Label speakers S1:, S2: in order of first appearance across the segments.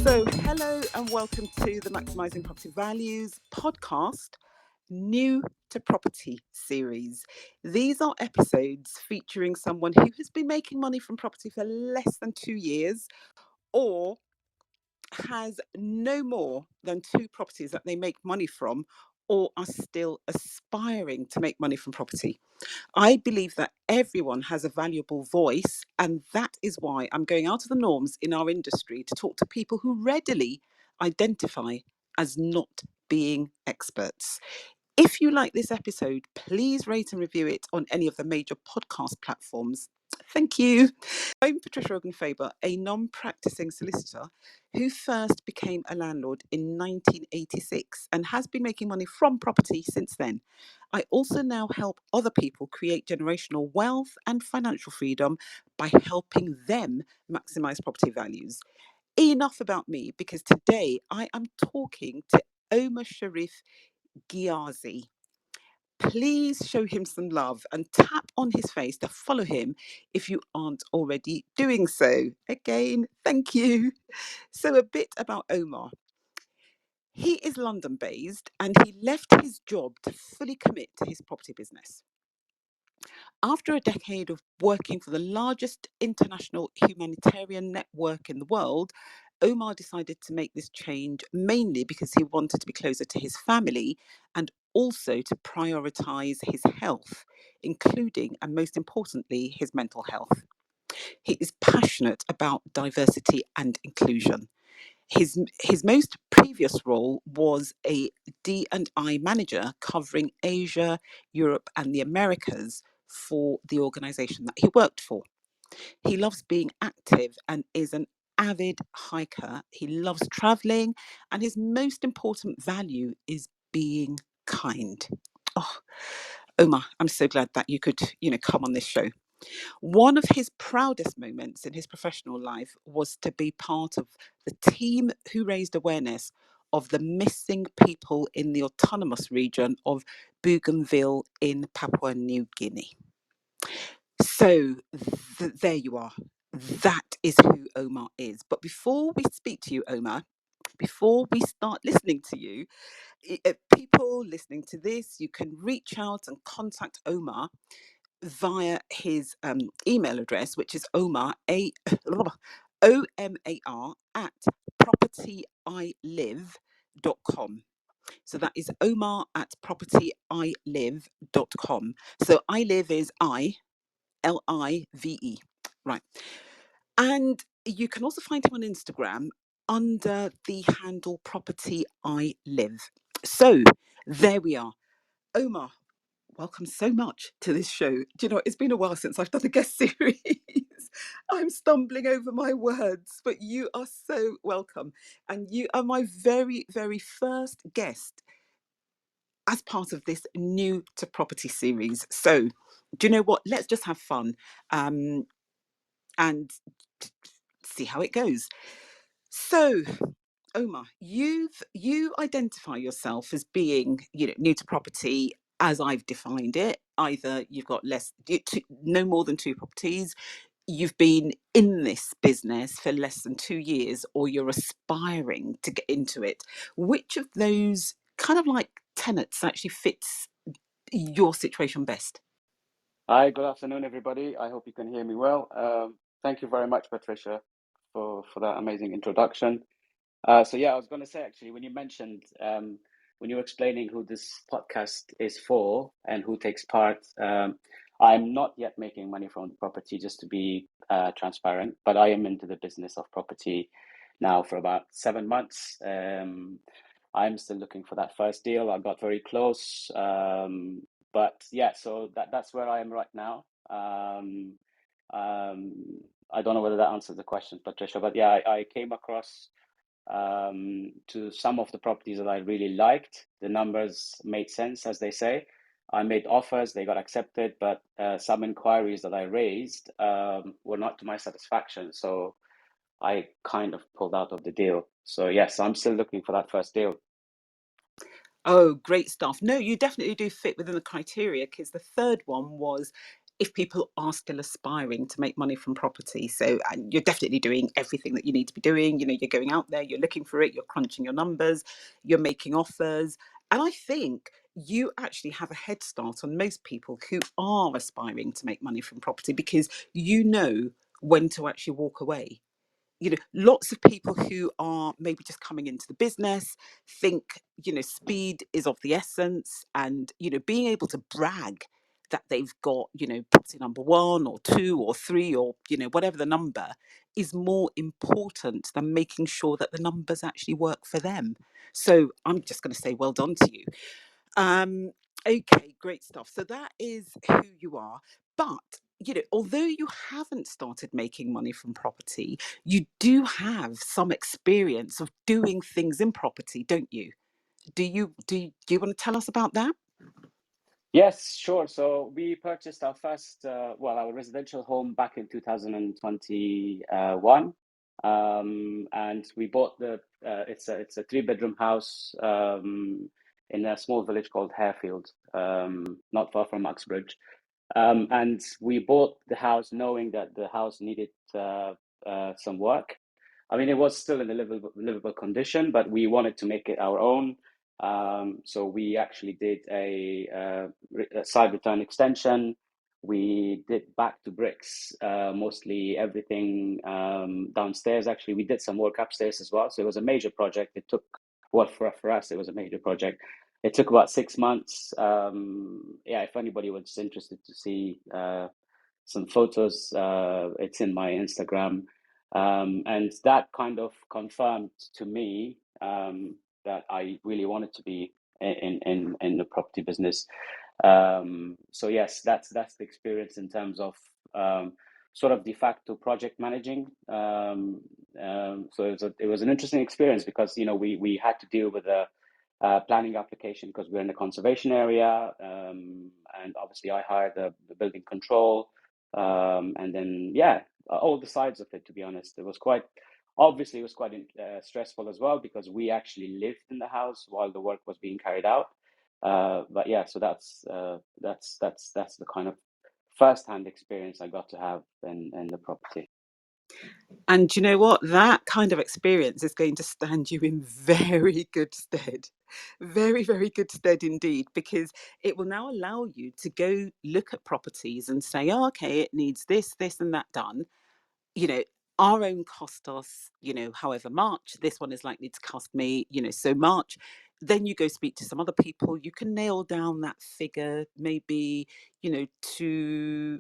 S1: So, hello and welcome to the Maximising Property Values podcast, new to property series. These are episodes featuring someone who has been making money from property for less than 2 years or has no more than 2 properties that they make money from or are still aspiring to make money from property. I believe that everyone has a valuable voice, and that is why I'm going out of the norms in our industry to talk to people who readily identify as not being experts. If you like this episode, please rate and review it on any of the major podcast platforms. Thank you. I'm Patricia Ogunfaber, a non-practicing solicitor who first became a landlord in 1986 and has been making money from property since then. I also now help other people create generational wealth and financial freedom by helping them maximize property values. Enough about me, because today I am talking to Omar Sharif Ghyasy. Please show him some love and tap on his face to follow him if you aren't already doing so. Again, thank you. So, a bit about Omar. He is London based and he left his job to fully commit to his property business. After a decade of working for the largest international humanitarian network in the world, Omar decided to make this change mainly because he wanted to be closer to his family and also to prioritize his health, including and most importantly, his mental health. He is passionate about diversity and inclusion. His most previous role was a D&I manager covering Asia, Europe, and the Americas for the organization that he worked for. He loves being active and is an avid hiker. He loves traveling, and his most important value is being kind. Oh, Omar, I'm so glad that you could, come on this show. One of his proudest moments in his professional life was to be part of the team who raised awareness of the missing people in the autonomous region of Bougainville in Papua New Guinea. So there you are. That is who Omar is. But before we speak to you, Omar, before we start listening to you, people listening to this, you can reach out and contact Omar via his email address, which is Omar, OMAR at propertyilive.com. So that is Omar at propertyilive.com. So I live is ILIVE. Right. And you can also find him on Instagram under the handle Property I Live. So there we are. Omar, welcome so much to this show. Do you know, it's been a while since I've done a guest series. I'm stumbling over my words, but you are so welcome. And you are my very, very first guest as part of this new to property series. So, do you know what? Let's just have fun and see how it goes. So, Omar, you identify yourself as being, new to property as I've defined it. Either you've got no more than 2 properties, you've been in this business for less than 2 years, or you're aspiring to get into it. Which of those kind of like tenets actually fits your situation best?
S2: Hi, good afternoon, everybody. I hope you can hear me well. Thank you very much, Patricia, for that amazing introduction. So yeah, I was going to say actually, when you mentioned when you were explaining who this podcast is for and who takes part, I'm not yet making money from property, just to be transparent, but I am into the business of property now for about 7 months. I'm still looking for that first deal. I got very close. But yeah, so that's where I am right now. I don't know whether that answers the question, Patricia, but yeah, I came across to some of the properties that I really liked. The numbers made sense, as they say. I made offers, they got accepted, but some inquiries that I raised were not to my satisfaction. So I kind of pulled out of the deal. So yes, I'm still looking for that first deal.
S1: Oh, great stuff. No, you definitely do fit within the criteria, because the third one was if people are still aspiring to make money from property. So, and you're definitely doing everything that you need to be doing. You know, you're going out there, you're looking for it, you're crunching your numbers, you're making offers. And I think you actually have a head start on most people who are aspiring to make money from property, because you know when to actually walk away. You know, lots of people who are maybe just coming into the business think, you know, speed is of the essence, and, you know, being able to brag that they've got, you know, property number one or two or three, or, you know, whatever the number, is more important than making sure that the numbers actually work for them. So I'm just going to say well done to you. um, okay, great stuff. So that is who you are. But, you know, although you haven't started making money from property, you do have some experience of doing things in property, don't you? Do you want to tell us about that?
S2: Yes, sure. So we purchased our first, our residential home back in 2021. And we bought it's a three-bedroom house in a small village called Harefield, not far from Uxbridge. And we bought the house knowing that the house needed some work. I mean, it was still in a livable condition, but we wanted to make it our own. So we actually did a side return extension. We did back to bricks, mostly everything downstairs. Actually, we did some work upstairs as well. So it was a major project. It took, well, for us, it was a major project. It took about 6 months. Yeah, if anybody was interested to see some photos, it's in my Instagram. And that kind of confirmed to me that I really wanted to be in the property business. So yes, that's the experience in terms of sort of de facto project managing. So it was an interesting experience because we had to deal with a planning application because we're in a conservation area, and obviously I hired the building control, and then yeah, all the sides of it. To be honest, it was quite stressful as well because we actually lived in the house while the work was being carried out. But yeah, so that's the kind of first-hand experience I got to have in the property.
S1: And you know what? That kind of experience is going to stand you in very good stead. Very, very good stead indeed, because it will now allow you to go look at properties and say, oh, okay, it needs this, this, and that done. You know, our own cost us, you know, however much. This one is likely to cost me, you know, so much. Then you go speak to some other people. You can nail down that figure, maybe, you know, to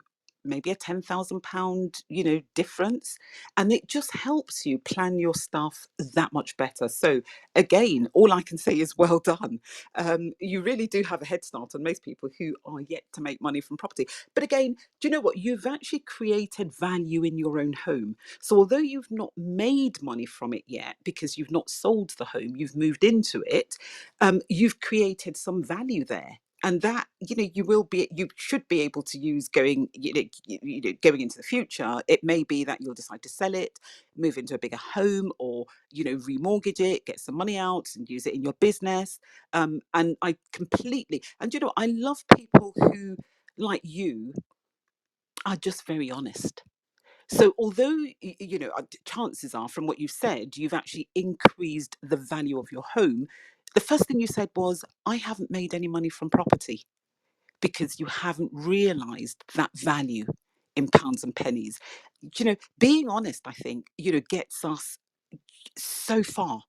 S1: maybe a £10,000, you know, difference. And it just helps you plan your stuff that much better. So again, all I can say is well done. You really do have a head start on most people who are yet to make money from property. But again, do you know what? You've actually created value in your own home. So although you've not made money from it yet because you've not sold the home, you've moved into it, you've created some value there. And that, you know, you should be able to use going, going into the future. It may be that you'll decide to sell it, move into a bigger home, or, you know, remortgage it, get some money out and use it in your business. And I completely, and you know, I love people who, like you, are just very honest. So although, you know, chances are from what you've said, you've actually increased the value of your home. The first thing you said was, I haven't made any money from property, because you haven't realized that value in pounds and pennies. You know, being honest, I think, you know, gets us so far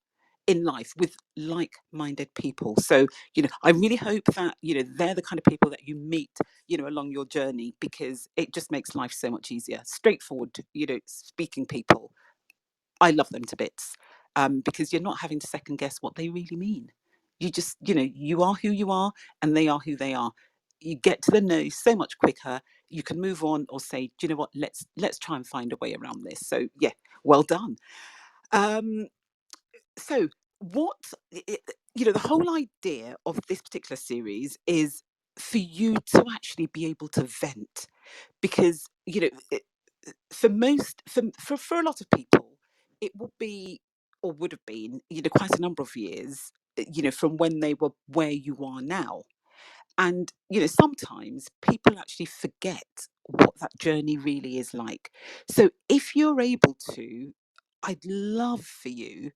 S1: in life with like-minded people. So, you know, I really hope that, you know, they're the kind of people that you meet, you know, along your journey, because it just makes life so much easier. Straightforward, you know, speaking people. I love them to bits, because you're not having to second guess what they really mean. You just, you know, you are who you are, and they are who they are. You get to the know so much quicker. You can move on or say, do you know what? Let's try and find a way around this. So yeah, well done. Um, so what you know, the whole idea of this particular series is for you to actually be able to vent, because you know, for most for a lot of people, it would be, or would have been, you know, quite a number of years, you know, from when they were where you are now. And, sometimes people actually forget what that journey really is like. So if you're able to, I'd love for you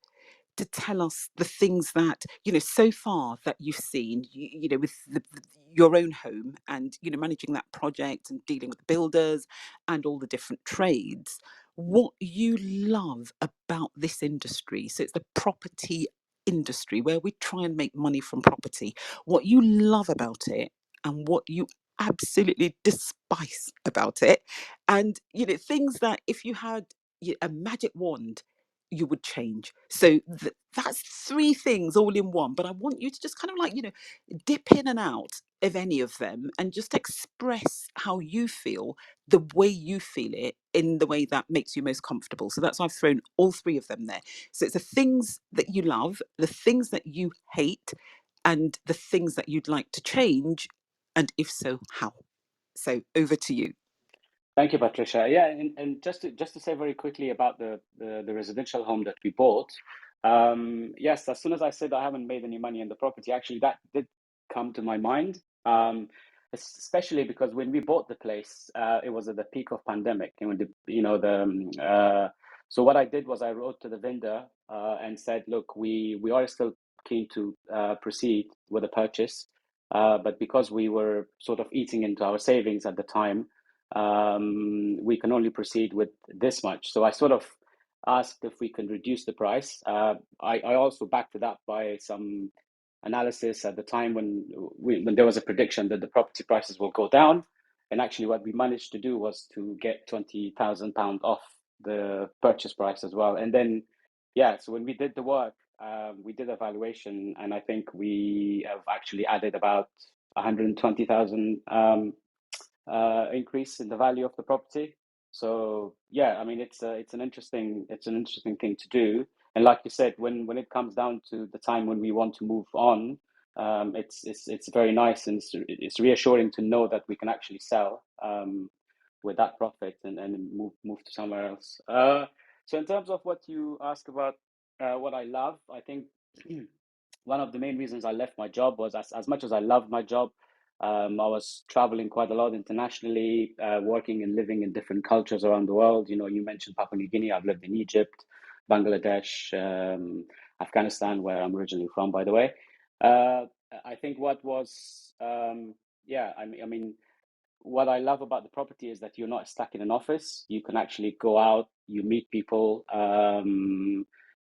S1: to tell us the things that so far that you've seen, with your own home, and managing that project and dealing with builders and all the different trades, what you love about this industry. So it's the property industry where we try and make money from property. What you love about it, and what you absolutely despise about it, and things that if you had a magic wand you would change. So that's three things all in one. But I want you to just kind of like, dip in and out of any of them and just express how you feel, the way you feel it, in the way that makes you most comfortable. So that's why I've thrown all three of them there. So it's the things that you love, the things that you hate, and the things that you'd like to change. And if so, how? So over to you.
S2: Thank you, Patricia. Yeah, and just to say very quickly about the residential home that we bought. Yes, as soon as I said I haven't made any money in the property, actually that did come to my mind. Especially because when we bought the place, it was at the peak of pandemic, and when so what I did was I wrote to the vendor and said, look, we are still keen to proceed with the purchase, but because we were sort of eating into our savings at the time, we can only proceed with this much. So I sort of asked if we can reduce the price. I also backed it up by some analysis at the time when there was a prediction that the property prices will go down. And actually, what we managed to do was to get £20,000 off the purchase price as well. And then, yeah, so when we did the work, we did a valuation, and I think we have actually added about 120,000 increase in the value of the property. So yeah, I mean it's an interesting thing to do. And like you said, when it comes down to the time when we want to move on, it's very nice, and it's reassuring to know that we can actually sell with that profit, and move to somewhere else. So in terms of what you ask about, what I love, I think one of the main reasons I left my job was, as much as I loved my job, I was traveling quite a lot internationally, working and living in different cultures around the world. You mentioned Papua New Guinea. I've lived in Egypt, Bangladesh, Afghanistan, where I'm originally from, by the way. Uh, I think what was, yeah, I mean, what I love about the property is that you're not stuck in an office. You can actually go out, you meet people.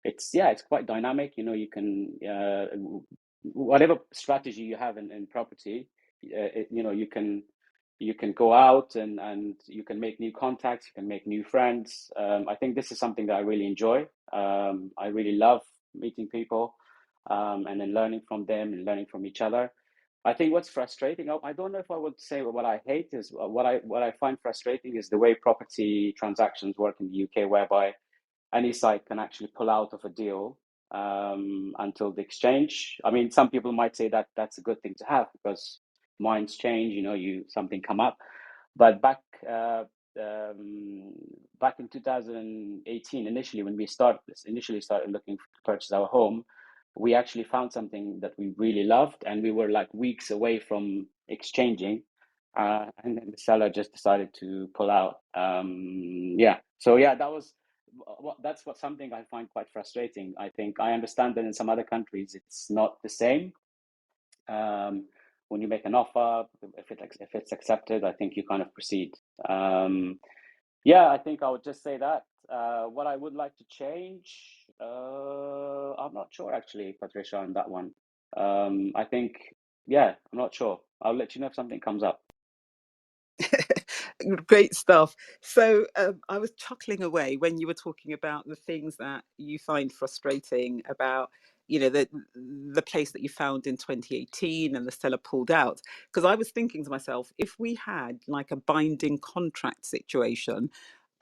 S2: It's quite dynamic. You can whatever strategy you have in property, you can go out, and you can make new contacts, you can make new friends. I think this is something that I really enjoy. I really love meeting people, and then learning from them and learning from each other. I think what's frustrating, I don't know if I would say what I hate is what I find frustrating is the way property transactions work in the UK, whereby any site can actually pull out of a deal until the exchange. I mean, some people might say that that's a good thing to have because minds change, something come up. But um, back in 2018, initially when we initially started looking to purchase our home, we actually found something that we really loved, and we were like weeks away from exchanging, and then the seller just decided to pull out. Yeah, so yeah, that's what something I find quite frustrating. I think I understand that in some other countries it's not the same. Um, when you make an offer, if it's accepted, I think you kind of proceed. Yeah, I think I would just say that. What I would like to change, I'm not sure actually, Patricia, on that one. I think, yeah, I'm not sure. I'll let you know if something comes up.
S1: Great stuff. So I was chuckling away when you were talking about the things that you find frustrating about, the place that you found in 2018 and the seller pulled out. Because I was thinking to myself, if we had like a binding contract situation,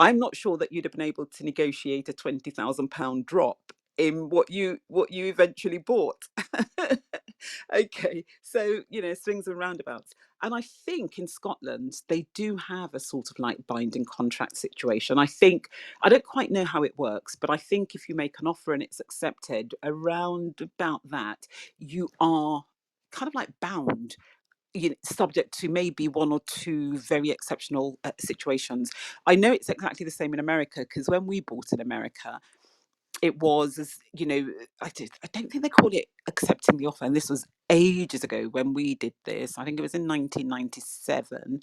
S1: I'm not sure that you'd have been able to negotiate a £20,000 drop in what you eventually bought. Okay, so swings and roundabouts. And I think in Scotland, they do have a sort of like binding contract situation. I don't quite know how it works, but I think if you make an offer and it's accepted around about that, you are kind of like bound, subject to maybe one or two very exceptional situations. I know it's exactly the same in America, because when we bought in America, it was, as I don't think they call it accepting the offer, and this was ages ago when we did this. I think it was in 1997,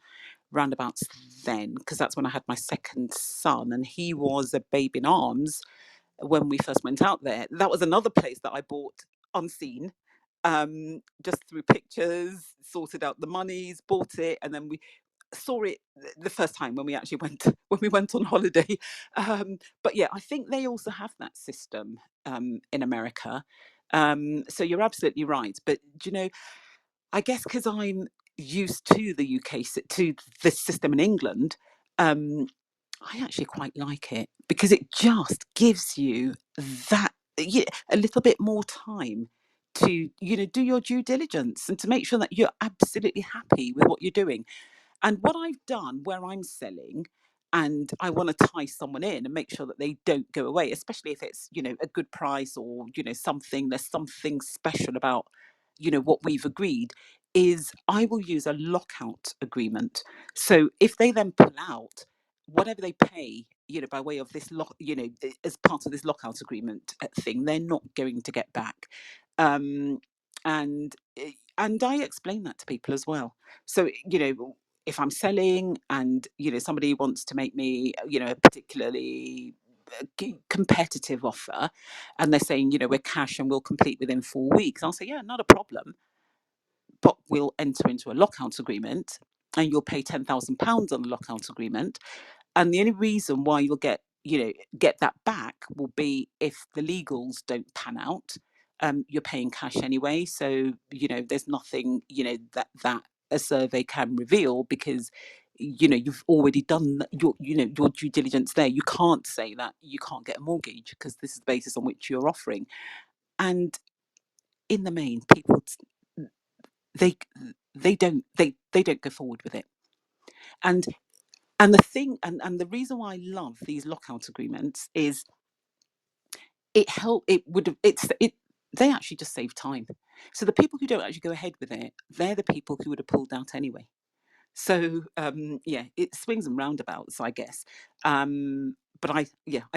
S1: roundabouts then, because that's when I had my second son, and he was a babe in arms when we first went out there. That was another place that I bought unseen, just through pictures, sorted out the monies, bought it, and then we saw it the first time when we actually went when we went on holiday. But yeah, I think they also have that system in America. So you're absolutely right. But I guess because I'm used to the UK, to the system in England, um, I actually quite like it because it just gives you that, a little bit more time to do your due diligence and to make sure that you're absolutely happy with what you're doing. And what I've done where I'm selling, and I want to tie someone in and make sure that they don't go away, especially if it's, a good price, or, there's something special about, what we've agreed, is I will use a lockout agreement. So if they then pull out, whatever they pay, by way of this as part of this lockout agreement thing, they're not going to get back. Um, and and I explain that to people as well. So, if I'm selling and somebody wants to make me a particularly competitive offer, and they're saying we're cash and we'll complete within 4 weeks, I'll say, yeah, not a problem, but we'll enter into a lockout agreement, and you'll pay £10,000 on the lockout agreement, and the only reason why you'll get that back will be if the legals don't pan out. You're paying cash anyway, so there's nothing that a survey can reveal, because you've already done your due diligence there. You can't say that you can't get a mortgage because this is the basis on which you're offering. And in the main, people, they they don't go forward with it. And the thing, and the reason why I love these lockout agreements is it would have it they actually just save time. So the people who don't actually go ahead with it, they're the people who would have pulled out anyway. So yeah, it swings and roundabouts, I guess. But I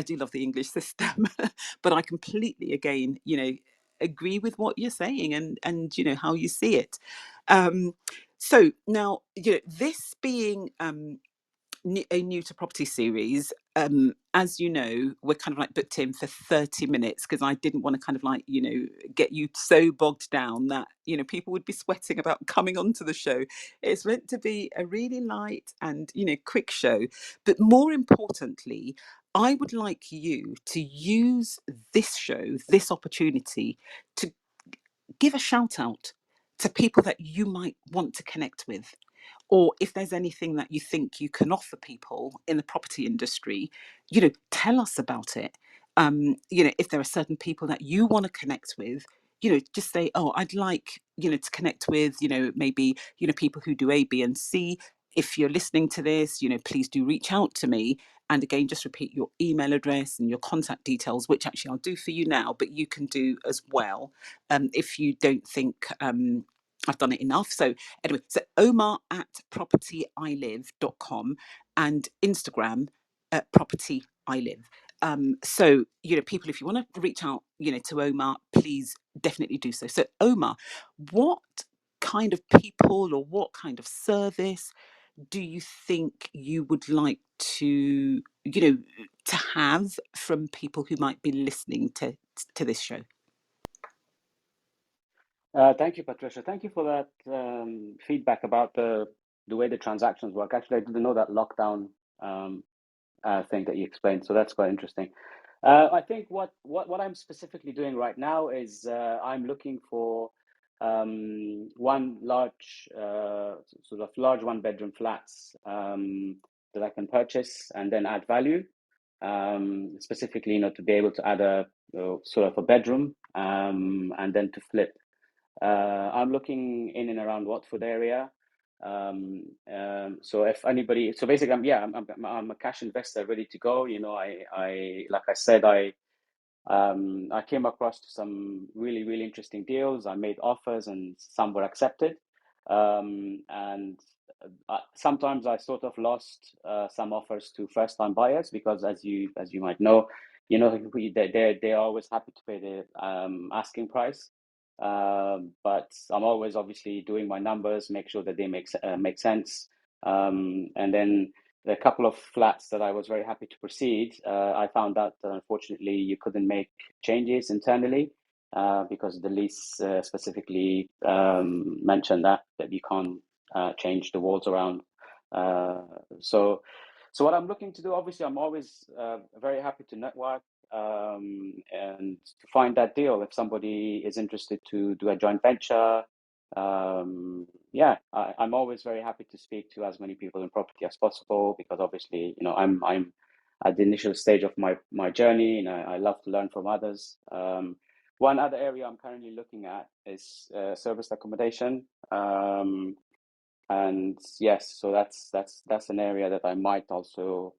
S1: do love the English system. But I completely, again, agree with what you're saying, and how you see it. So now, this being a new to property series, as you know, we're kind of like booked in for 30 minutes, because I didn't want to kind of like get you so bogged down that people would be sweating about coming onto the show. It's meant to be a really light and quick show, but more importantly, I would like you to use this show, this opportunity, to give a shout out to people that you might want to connect with, or if there's anything that you think you can offer people in the property industry, tell us about it. If there are certain people that you want to connect with, just say, oh, I'd like to connect with maybe people who do A, B, and C. If you're listening to this, please do reach out to me. And again, just repeat your email address and your contact details, which actually I'll do for you now, but you can do as well, if you don't think I've done it enough. So anyway, so Omar at propertyilive.com, and Instagram at propertyilive. So, people, if you want to reach out, to Omar, please definitely do so. So, Omar, what kind of people or what kind of service do you think you would like to have from people who might be listening to this show?
S2: Thank you, Patricia. Thank you for that feedback about the way the transactions work. Actually, I didn't know that lockdown um, thing that you explained, so that's quite interesting. I think what I'm specifically doing right now is I'm looking for one large sort of large one-bedroom flats that I can purchase and then add value. Specifically, to be able to add a sort of a bedroom and then to flip. I'm looking in and around Watford area. So if anybody, so basically, I'm a cash investor ready to go. I like I said, I came across some really, really interesting deals. I made offers and some were accepted. And sometimes I sort of lost some offers to first-time buyers because, as you might know, they're always happy to pay the asking price. But I'm always obviously doing my numbers, make sure that they make sense. And then the couple of flats that I was very happy to proceed, I found out that unfortunately you couldn't make changes internally because the lease specifically mentioned that you can't change the walls around. So what I'm looking to do, obviously, I'm always very happy to network and to find that deal if somebody is interested to do a joint venture. Yeah, I'm always very happy to speak to as many people in property as possible because obviously, I'm at the initial stage of my journey, and I love to learn from others. One other area I'm currently looking at is serviced accommodation. And yes, so that's an area that I might also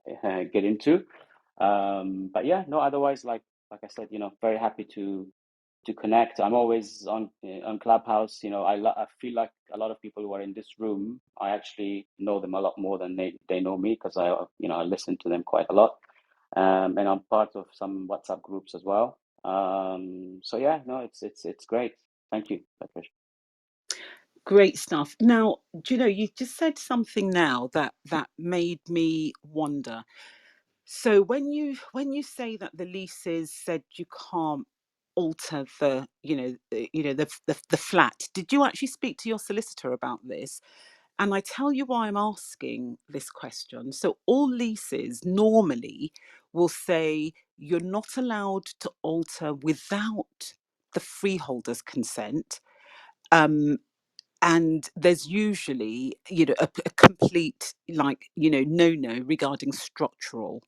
S2: get into. But yeah, no, otherwise, like I said, very happy to connect. I'm always on Clubhouse. I feel like a lot of people who are in this room, I actually know them a lot more than they know me because I listen to them quite a lot. And I'm part of some WhatsApp groups as well. So yeah, no, it's great. Thank you, Patricia.
S1: Great stuff. Now, do you know, you just said something now that made me wonder. So when you say that the leases said you can't alter the flat, did you actually speak to your solicitor about this? And I tell you why I'm asking this question. So all leases normally will say you're not allowed to alter without the freeholder's consent. Um, and there's usually a complete no regarding structural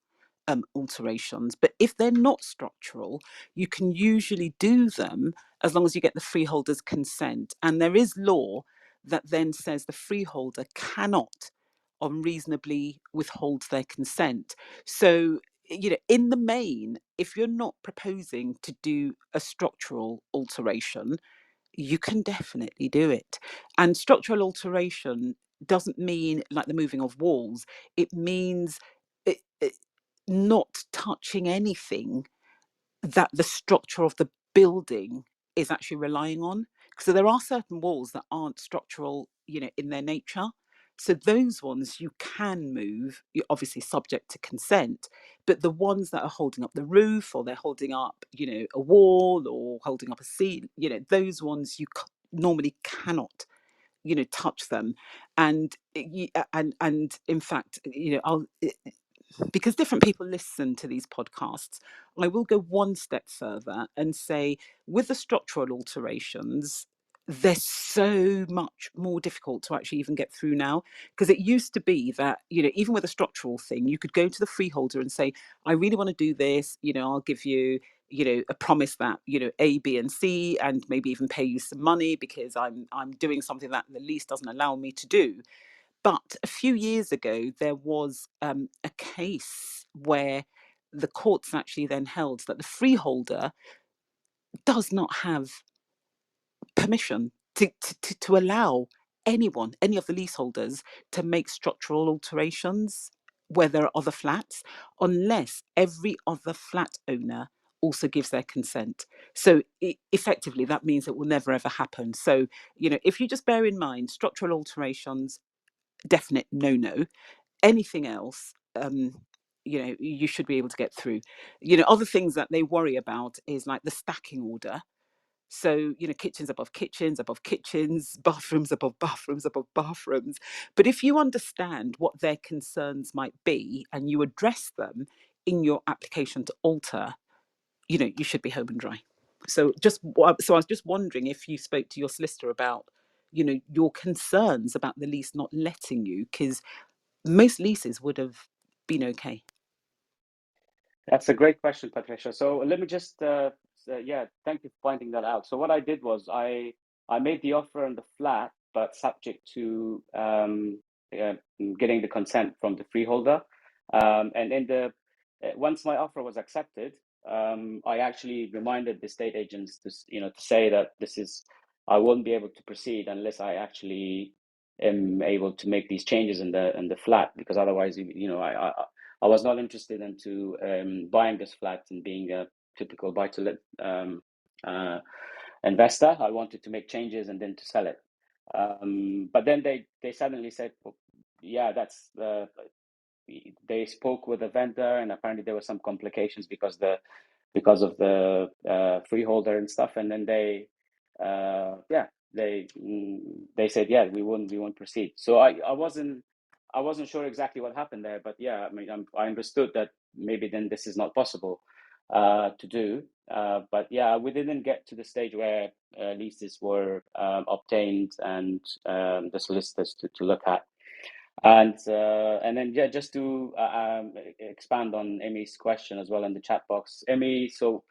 S1: alterations. But if they're not structural, you can usually do them as long as you get the freeholder's consent. And there is law that then says the freeholder cannot unreasonably withhold their consent. So in the main, if you're not proposing to do a structural alteration, you can definitely do it. And structural alteration doesn't mean like the moving of walls. It means not touching anything that the structure of the building is actually relying on. So there are certain walls that aren't structural, in their nature. So those ones you can move, you're obviously subject to consent. But the ones that are holding up the roof, or they're holding up, a wall, or holding up a seat, those ones you normally cannot, touch them. And and in fact, I'll because different people listen to these podcasts, I will go one step further and say, with the structural alterations, they're so much more difficult to actually even get through now. Because it used to be that, even with a structural thing, you could go to the freeholder and say, I really want to do this, I'll give you, a promise that, A, B, and C, and maybe even pay you some money because I'm doing something that the lease doesn't allow me to do. But a few years ago, there was a case where the courts actually then held that the freeholder does not have permission to allow anyone, any of the leaseholders, to make structural alterations where there are other flats, unless every other flat owner also gives their consent. So effectively, that means it will never ever happen. So, if you just bear in mind structural alterations, definite no. Anything else, you should be able to get through. Other things that they worry about is like the stacking order. So, kitchens above kitchens, bathrooms above bathrooms above bathrooms. But if you understand what their concerns might be and you address them in your application to alter, you should be home and dry. So I was just wondering if you spoke to your solicitor about, your concerns about the lease not letting you, because most leases would have been okay.
S2: That's a great question, Patricia. So let me just, yeah, thank you for pointing that out. So what I did was I made the offer on the flat, but subject to uh, getting the consent from the freeholder. And in the once my offer was accepted, I actually reminded the estate agents to to say that this is I won't be able to proceed unless I actually am able to make these changes in the flat, because otherwise, I was not interested into buying this flat and being a typical buy-to-let investor. I wanted to make changes and then to sell it. But then they suddenly said, well, yeah, they spoke with the vendor, and apparently there were some complications because of the freeholder and stuff. And then yeah, they said, yeah, we won't proceed. So I wasn't sure exactly what happened there, but yeah, I mean, I understood that maybe then this is not possible to do. But yeah, we didn't get to the stage where leases were obtained and the solicitors to look at. And then yeah, just to expand on Emmy's question as well in the chat box, Emmy. So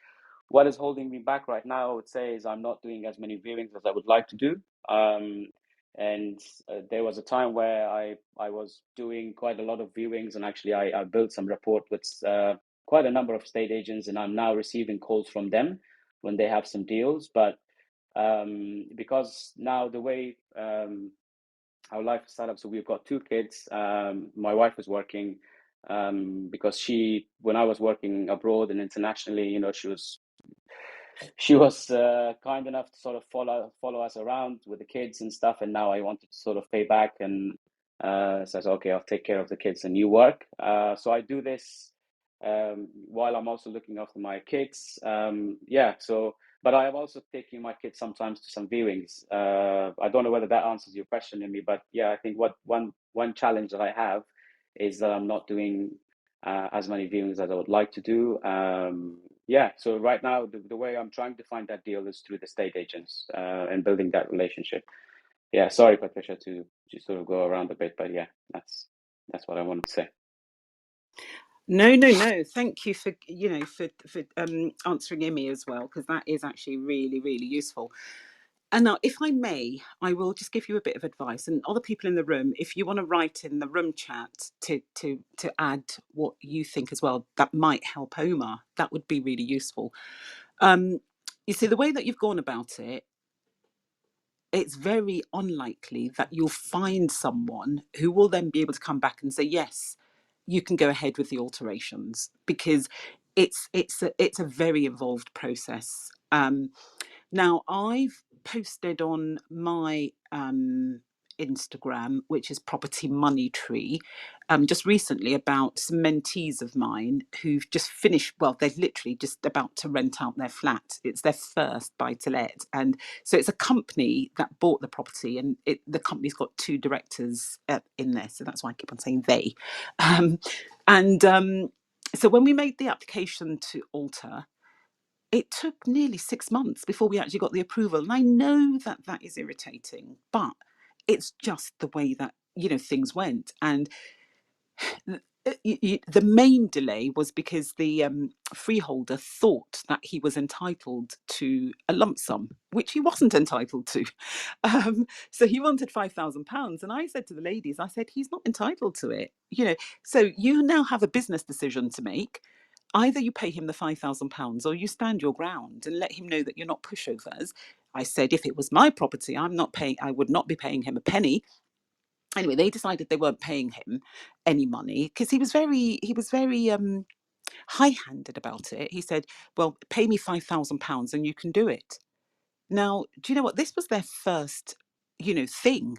S2: what is holding me back right now, I would say, is I'm not doing as many viewings as I would like to do. And there was a time where I was doing quite a lot of viewings, and actually I built some rapport with quite a number of estate agents, and I'm now receiving calls from them when they have some deals. But because now the way our life is set up, so we've got two kids. My wife is working because when I was working abroad and internationally, she was kind enough to sort of follow us around with the kids and stuff. And now I wanted to sort of pay back, and says, okay, I'll take care of the kids and you work. So I do this while I'm also looking after my kids. Yeah. So, but I am also taking my kids sometimes to some viewings. I don't know whether that answers your question, Amy, but yeah, I think one challenge that I have is that I'm not doing as many viewings as I would like to do. Yeah, so right now the way I'm trying to find that deal is through the state agents and building that relationship. Yeah, sorry, Patricia, to sort of go around a bit, but yeah, that's what I wanted to say.
S1: No, no, no. Thank you for answering Emmy as well, because that is actually really, really useful. And now, if I may, I will just give you a bit of advice. And other people in the room, if you want to write in the room chat to add what you think as well, that might help Omar. That would be really useful. You see, the way that you've gone about it, it's very unlikely that you'll find someone who will then be able to come back and say, yes, you can go ahead with the alterations, because it's a very involved process. Now, I've posted on my Instagram, which is Property Money Tree, just recently about some mentees of mine who've just finished, well, they're literally just about to rent out their flat. It's their first buy to let. And so it's a company that bought the property, and the company's got two directors in there. So that's why I keep on saying they. Um, and so when we made the application to alter, it took nearly 6 months before we actually got the approval. And I know that that is irritating, but it's just the way that, things went. And the main delay was because the freeholder thought that he was entitled to a lump sum, which he wasn't entitled to. So he wanted £5,000. And I said to the ladies, I said, he's not entitled to it. So you now have a business decision to make. Either you pay him the £5,000 or you stand your ground and let him know that you're not pushovers. I said, if it was my property, I would not be paying him a penny. Anyway, they decided they weren't paying him any money because he was very high-handed about it. He said, well, pay me £5,000 and you can do it. Now, do you know what? This was their first, thing.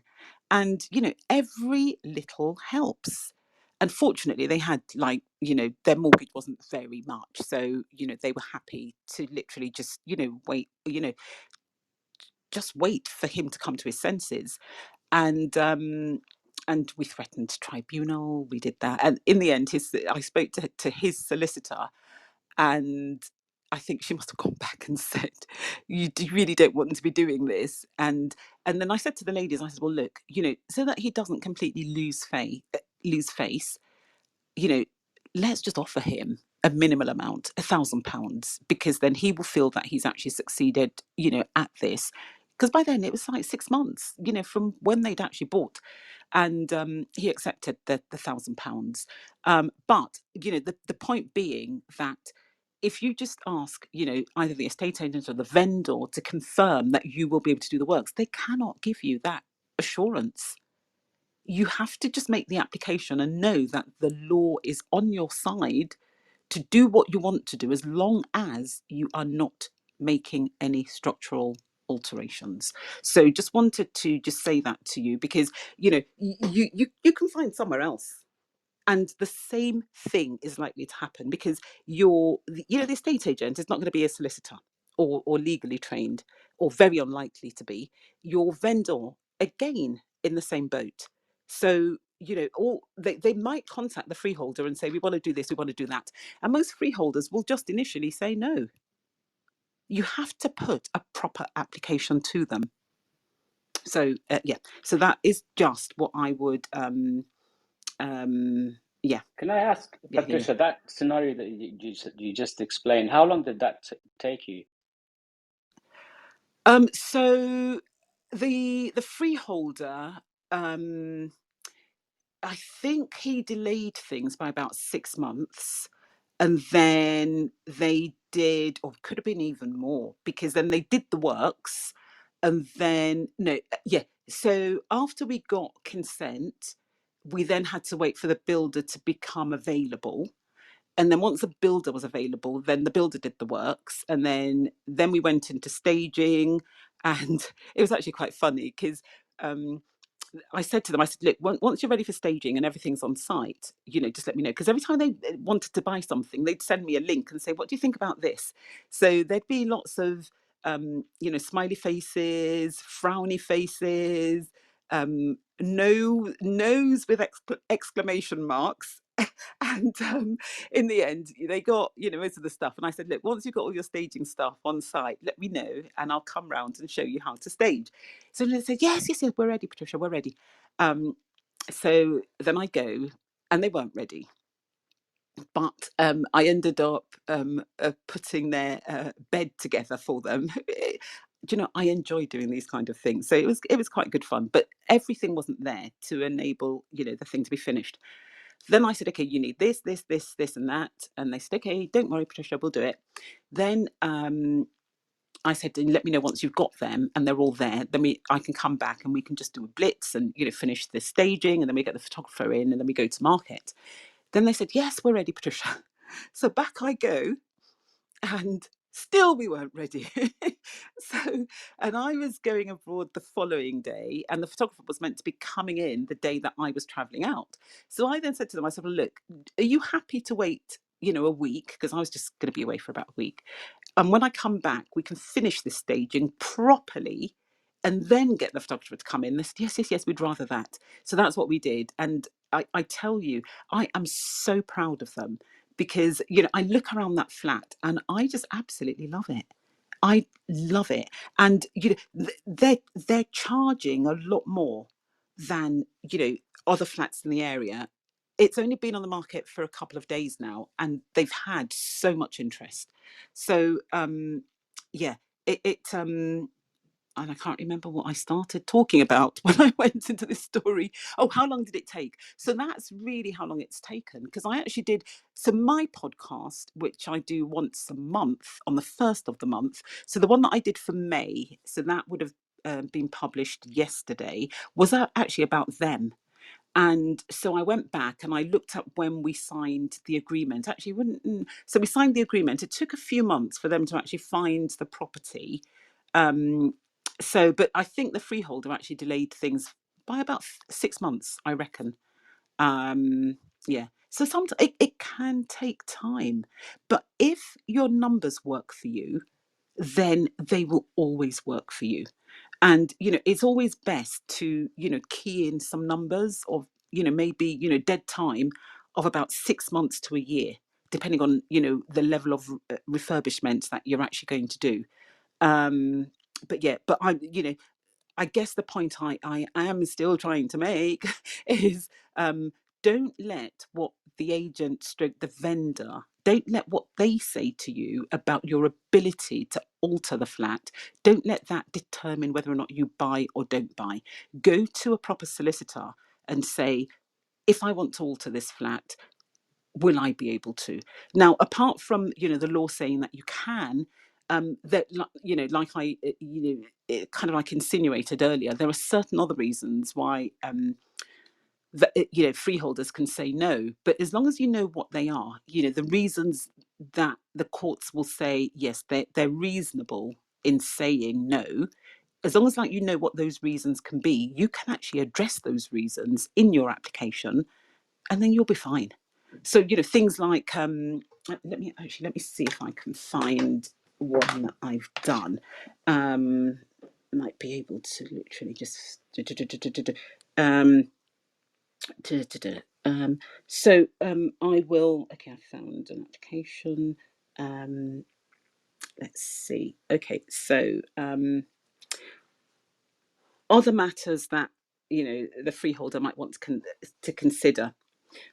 S1: And, every little helps. Unfortunately, they had their mortgage wasn't very much. So, they were happy to literally just, wait for him to come to his senses. And we threatened tribunal. We did that. And in the end, I spoke to his solicitor, and I think she must have gone back and said, "You really don't want to be doing this." And then I said to the ladies, I said, "Well, look, so that he doesn't completely lose face, you know, let's just offer him a minimal amount, £1,000, because then he will feel that he's actually succeeded, at this." Because by then it was like 6 months, from when they'd actually bought, and he accepted the £1,000. But the point being that if you just ask, either the estate agent or the vendor to confirm that you will be able to do the works, they cannot give you that assurance. You have to just make the application and know that the law is on your side to do what you want to do, as long as you are not making any structural alterations. So just wanted to just say that to you, because you can find somewhere else, and the same thing is likely to happen, because the estate agent is not going to be a solicitor or legally trained, or very unlikely to be. Your vendor, again, in the same boat. So all they might contact the freeholder and say, we want to do this, we want to do that, and most freeholders will just initially say no. You have to put a proper application to them. So yeah, so that is just what I would yeah.
S2: Can I ask,
S1: Yeah.
S2: Patricia, that scenario that you just explained, how long did that take you?
S1: So the freeholder, um, I think he delayed things by about 6 months, and then they did, or could have been even more, because then they did the works, and then no, yeah. So after we got consent, we then had to wait for the builder to become available, and then once the builder was available, then the builder did the works, and then we went into staging. And it was actually quite funny, because um, I said to them, I said, look, once you're ready for staging and everything's on site, just let me know. Because every time they wanted to buy something, they'd send me a link and say, what do you think about this? So there'd be lots of smiley faces, frowny faces, no nose with exclamation marks. And in the end, they got most of the stuff. And I said, look, once you've got all your staging stuff on site, let me know, and I'll come round and show you how to stage. So they said, yes, yes, yes, we're ready, Patricia, we're ready. So then I go, and they weren't ready. But I ended up putting their bed together for them. I enjoy doing these kind of things, so it was quite good fun. But everything wasn't there to enable the thing to be finished. Then I said, okay, you need this, this, this, this, and that. And they said, okay, don't worry, Patricia, we'll do it. Then I said, let me know once you've got them and they're all there. Then I can come back and we can just do a blitz and finish the staging, and then we get the photographer in, and then we go to market. Then they said, yes, we're ready, Patricia. So back I go, and still we weren't ready. So, and I was going abroad the following day, and the photographer was meant to be coming in the day that I was traveling out. So I then said to them, I said, well, look, are you happy to wait a week, because I was just going to be away for about a week, and when I come back we can finish this staging properly and then get the photographer to come in. They said, yes, yes, yes, we'd rather that. So that's what we did. And I tell you, I am so proud of them, because I look around that flat and I just absolutely love it. I love it. And they're charging a lot more than other flats in the area. It's only been on the market for a couple of days now, and they've had so much interest. So yeah, it and I can't remember what I started talking about when I went into this story. Oh, how long did it take? So that's really how long it's taken, because I actually did. So my podcast, which I do once a month on the first of the month. So the one that I did for May, so that would have been published yesterday, was actually about them. And so I went back and I looked up when we signed the agreement. Actually, wouldn't so we signed the agreement. It took a few months for them to actually find the property. Um, but I think the freeholder actually delayed things by about 6 months, I reckon. Yeah. So sometimes it can take time, but if your numbers work for you, then they will always work for you. And it's always best to key in some numbers of maybe dead time of about 6 months to a year, depending on the level of refurbishment that you're actually going to do. But yeah, but I guess the point I am still trying to make is, don't let what the agent stroke the vendor, don't let what they say to you about your ability to alter the flat, don't let that determine whether or not you buy or don't buy. Go to a proper solicitor and say, if I want to alter this flat, will I be able to? Now, apart from, the law saying that you can, that, like I, kind of like insinuated earlier, there are certain other reasons why, that, freeholders can say no. But as long as you know what they are, the reasons that the courts will say yes, they're reasonable in saying no. As long as, like, you know what those reasons can be, you can actually address those reasons in your application, and then you'll be fine. So, things like, let me see if I can find one that I've done. Might be able to literally just um, I will. Okay, I found an application. Um, let's see. Okay, so other matters that, the freeholder might want to consider.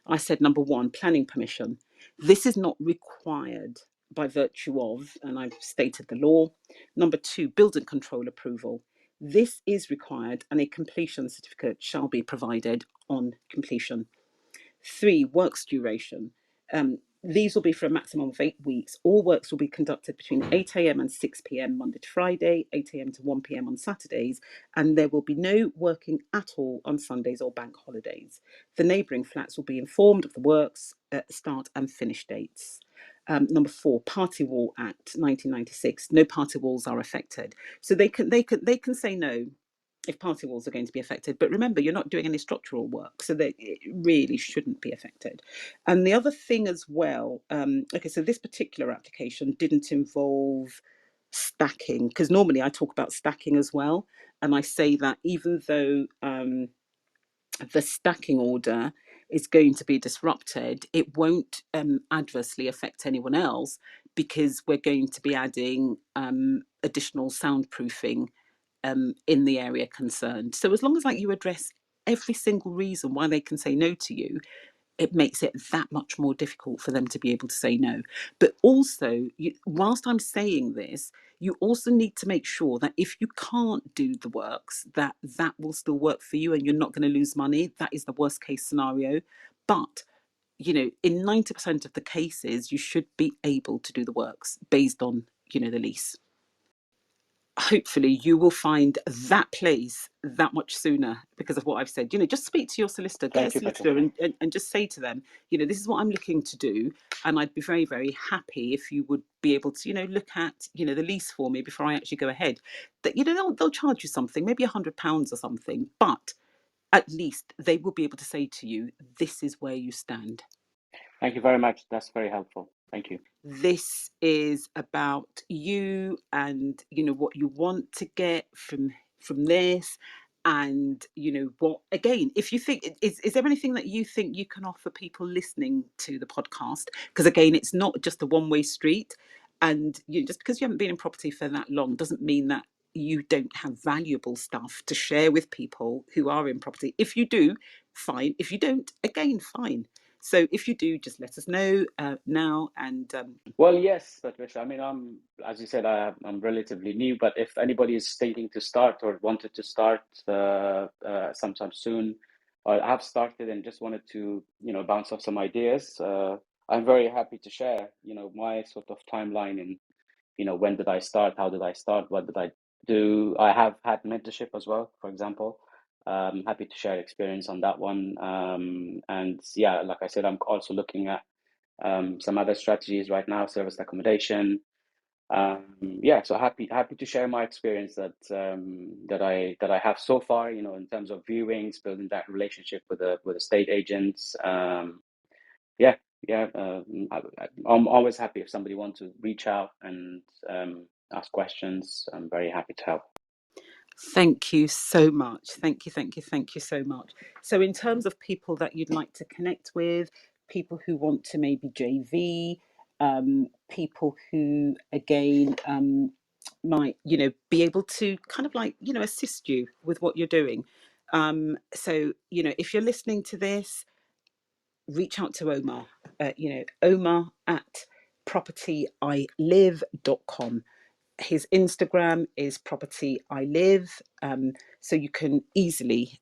S1: I said number one, planning permission. This is not required by virtue of, and I've stated the law. Number two, building control approval. This is required, and a completion certificate shall be provided on completion. Three, works duration. These will be for a maximum of 8 weeks. All works will be conducted between 8 a.m. and 6 p.m. Monday to Friday, 8 a.m. to 1 p.m. on Saturdays, and there will be no working at all on Sundays or bank holidays. The neighbouring flats will be informed of the works start and finish dates. Number four, Party Wall Act 1996. No party walls are affected, so they can say no if party walls are going to be affected. But remember, you're not doing any structural work, so that it really shouldn't be affected. And the other thing as well, okay, so this particular application didn't involve stacking, because normally I talk about stacking as well. And I say that even though the stacking order is going to be disrupted, it won't adversely affect anyone else, because we're going to be adding additional soundproofing in the area concerned. So as long as, like, you address every single reason why they can say no to you, it makes it that much more difficult for them to be able to say no. But also, whilst I'm saying this, you also need to make sure that if you can't do the works, that will still work for you and you're not going to lose money. That is the worst case scenario. But in 90% of the cases, you should be able to do the works based on, the lease. Hopefully you will find that place that much sooner because of what I've said. Just speak to your solicitor, get a
S2: Thank you,
S1: solicitor,
S2: Patricia.
S1: and just say to them, this is what I'm looking to do. And I'd be very, very happy if you would be able to, look at, the lease for me before I actually go ahead. That, they'll charge you something, maybe £100 or something, but at least they will be able to say to you, this is where you stand.
S2: Thank you very much. That's very helpful. Thank you.
S1: This is about you and, what you want to get from this. And what, again, if you think, is there anything that you think you can offer people listening to the podcast? Because again, it's not just a one-way street. And just because you haven't been in property for that long doesn't mean that you don't have valuable stuff to share with people who are in property. If you do, fine. If you don't, again, fine. So if you do, just let us know now. And
S2: Well, yes, Patricia. I mean, as you said, I'm relatively new, but if anybody is thinking to start or wanted to start sometime soon, or have started and just wanted to, bounce off some ideas, I'm very happy to share, my sort of timeline and, when did I start, how did I start, what did I do? I have had mentorship as well, for example. Happy to share experience on that one. And yeah, like I said, I'm also looking at some other strategies right now, service accommodation. Yeah, so happy to share my experience that I have so far. In terms of viewings, building that relationship with estate agents. Yeah, yeah. I'm always happy if somebody wants to reach out and ask questions. I'm very happy to help.
S1: thank you so much. Thank you, thank you, thank you so much. So in terms of people that you'd like to connect with, people who want to maybe JV, people who, again, might, be able to kind of like, assist you with what you're doing. So, if you're listening to this, reach out to Omar, Omar at propertyilive.com. His Instagram is property I live, so you can easily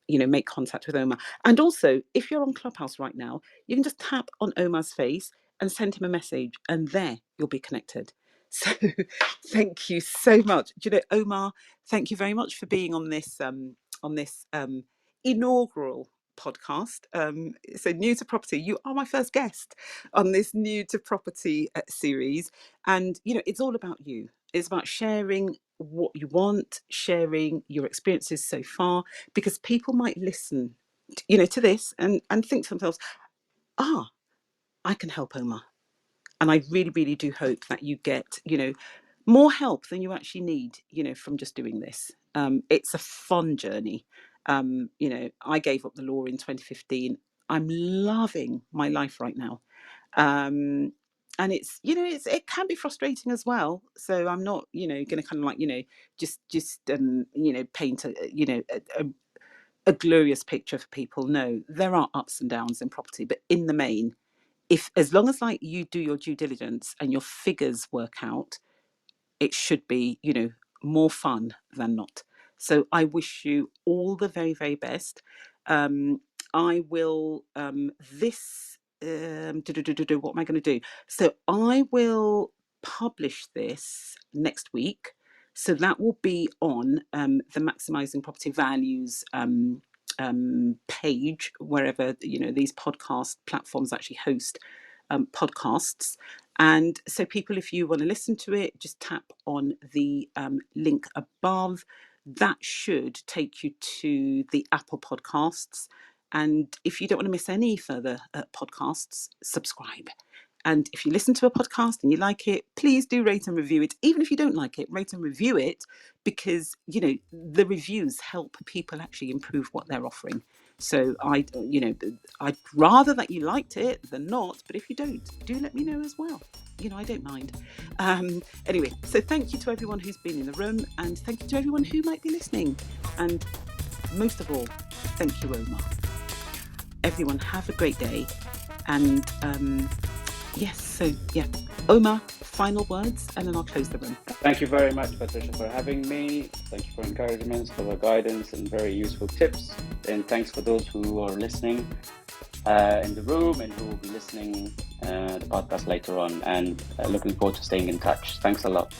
S1: make contact with Omar. And also, if you're on Clubhouse right now, you can just tap on Omar's face and send him a message, and there you'll be connected. So thank you so much. Do you know, Omar, thank you very much for being on this inaugural podcast. So New to Property, you are my first guest on this New to Property series. And it's all about you. It's about sharing what you want, sharing your experiences so far, because people might listen to this and think to themselves, I can help Omar. And I really, really do hope that you get, more help than you actually need, from just doing this. It's a fun journey. I gave up the law in 2015. I'm loving my life right now. And it can be frustrating as well. So I'm not, going to kind of like, just paint a glorious picture for people. No, there are ups and downs in property, but in the main, if as long as like you do your due diligence and your figures work out, it should be, more fun than not. So I wish you all the very, very best. I will what am I going to do? So I will publish this next week. So that will be on the Maximising Property Values page, wherever these podcast platforms actually host podcasts. And so, people, if you want to listen to it, just tap on the link above. That should take you to the Apple Podcasts. And if you don't want to miss any further podcasts, subscribe. And if you listen to a podcast and you like it, please do rate and review it. Even if you don't like it, rate and review it, because the reviews help people actually improve what they're offering. So I'd rather that you liked it than not. But if you don't, do let me know as well. I don't mind. Anyway, so thank you to everyone who's been in the room, and thank you to everyone who might be listening. And most of all, thank you, Omar. Everyone have a great day. And Omar, final words, and then I'll close the room.
S2: Thank you very much, Patricia, for having me. Thank you for encouragements, for the guidance and very useful tips. And thanks for those who are listening in the room and who will be listening the podcast later on. And looking forward to staying in touch. Thanks a lot.